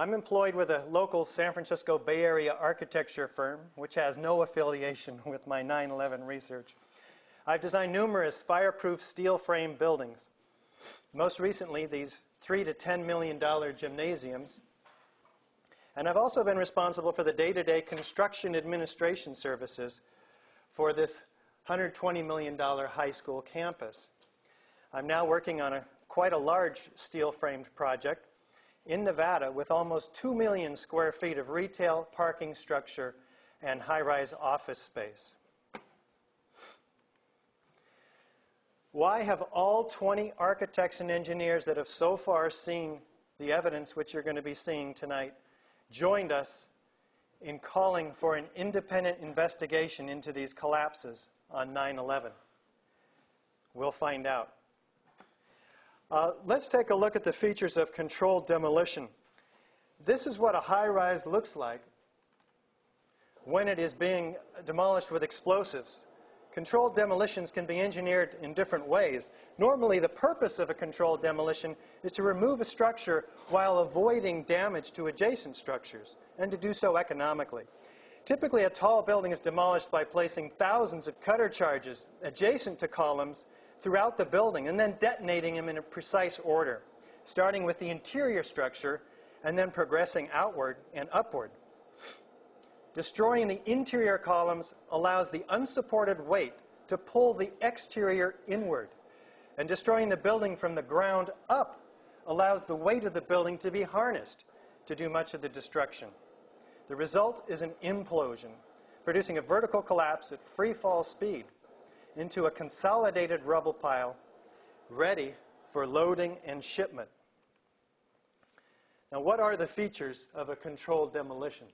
I'm employed with a local San Francisco Bay Area architecture firm, which has no affiliation with my 9/11 research. I've designed numerous fireproof steel frame buildings. Most recently, these $3 to $10 million gymnasiums. And I've also been responsible for the day-to-day construction administration services for this $120 million high school campus. I'm now working on quite a large steel-framed project in Nevada with almost 2 million square feet of retail, parking structure, and high-rise office space. Why have all 20 architects and engineers that have so far seen the evidence which you're going to be seeing tonight joined us in calling for an independent investigation into these collapses on 9/11? We'll find out. Let's take a look at the features of controlled demolition. This is what a high-rise looks like when it is being demolished with explosives. Controlled demolitions can be engineered in different ways. Normally, the purpose of a controlled demolition is to remove a structure while avoiding damage to adjacent structures, and to do so economically. Typically, a tall building is demolished by placing thousands of cutter charges adjacent to columns throughout the building and then detonating them in a precise order, starting with the interior structure and then progressing outward and upward. Destroying the interior columns allows the unsupported weight to pull the exterior inward, and destroying the building from the ground up allows the weight of the building to be harnessed to do much of the destruction. The result is an implosion, producing a vertical collapse at free fall speed into a consolidated rubble pile ready for loading and shipment. Now, what are the features of a controlled demolition?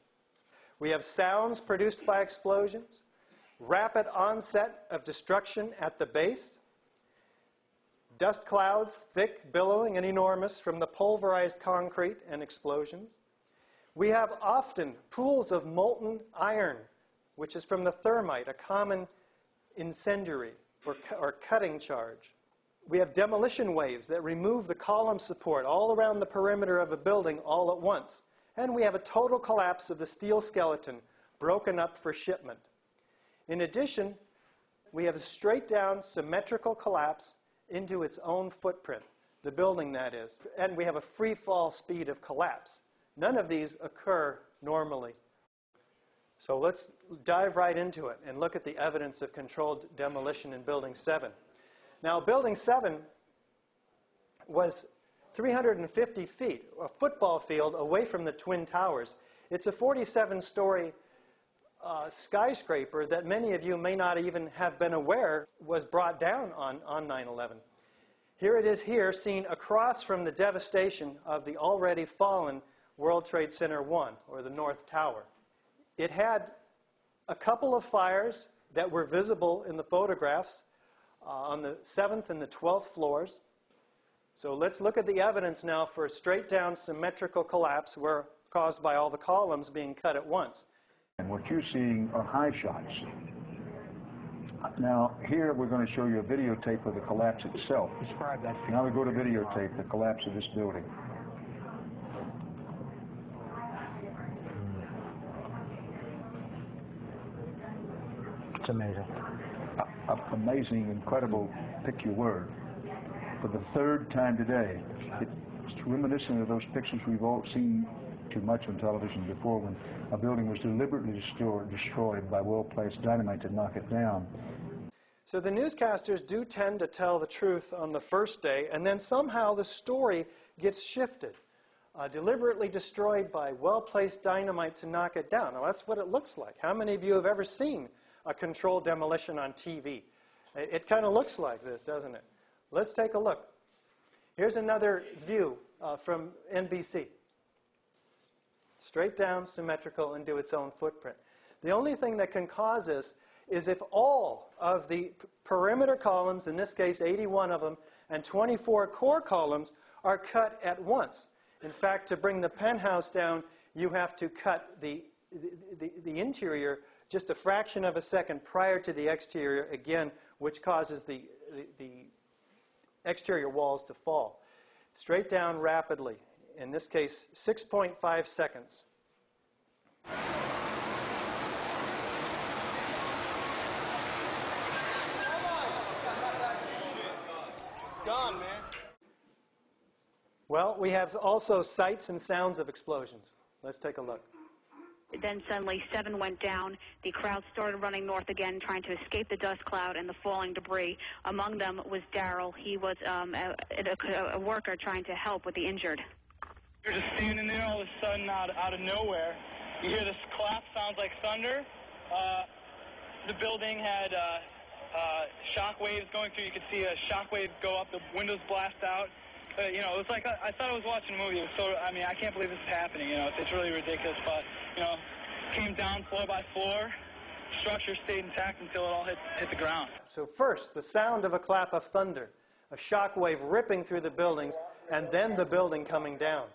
We have sounds produced by explosions, rapid onset of destruction at the base, dust clouds, thick, billowing, and enormous from the pulverized concrete and explosions. We have often pools of molten iron, which is from the thermite, a common incendiary or cutting charge. We have demolition waves that remove the column support all around the perimeter of a building all at once. And we have a total collapse of the steel skeleton broken up for shipment. In addition, we have a straight down symmetrical collapse into its own footprint, the building that is. And we have a free fall speed of collapse. None of these occur normally. So let's dive right into it and look at the evidence of controlled demolition in Building 7. Now, Building 7 was 350 feet, a football field away from the Twin Towers. It's a 47-story skyscraper that many of you may not even have been aware was brought down on 9/11. Here it is here, seen across from the devastation of the already fallen World Trade Center 1, or the North Tower. It had a couple of fires that were visible in the photographs on the 7th and the 12th floors. So let's look at the evidence now for a straight-down symmetrical collapse caused by all the columns being cut at once. And what you're seeing are high shots. Now, here we're going to show you a videotape of the collapse itself. Describe that. Now we go to videotape, the collapse of this building. It's amazing. Amazing, incredible, pick your word. For the third time today, it's reminiscent of those pictures we've all seen too much on television before, when a building was deliberately destroyed by well-placed dynamite to knock it down. So the newscasters do tend to tell the truth on the first day, and then somehow the story gets shifted. Deliberately destroyed by well-placed dynamite to knock it down. Now, that's what it looks like. How many of you have ever seen a controlled demolition on TV? It kind of looks like this, doesn't it? Let's take a look. Here's another view from NBC. Straight down, symmetrical, into its own footprint. The only thing that can cause this is if all of the perimeter columns, in this case 81 of them, and 24 core columns are cut at once. In fact, to bring the penthouse down, you have to cut the interior just a fraction of a second prior to the exterior, again, which causes the exterior walls to fall. Straight down rapidly in this case, 6.5 seconds. Gone, man. Well, we have also sights and sounds of explosions. Let's take a look. Then suddenly 7 went down. The crowd started running north again, trying to escape the dust cloud and the falling debris. Among them was Daryl. He was a worker trying to help with the injured. You're just standing there all of a sudden out of nowhere. You hear this clap, sounds like thunder. The building had shock waves going through. You could see a shock wave go up, the windows blast out. You know, it was like I thought I was watching a movie. It was so, I mean, I can't believe this is happening. You know, it's really ridiculous. But you know, came down floor by floor. Structure stayed intact until it all hit the ground. So first, the sound of a clap of thunder, a shock wave ripping through the buildings, and then the building coming down.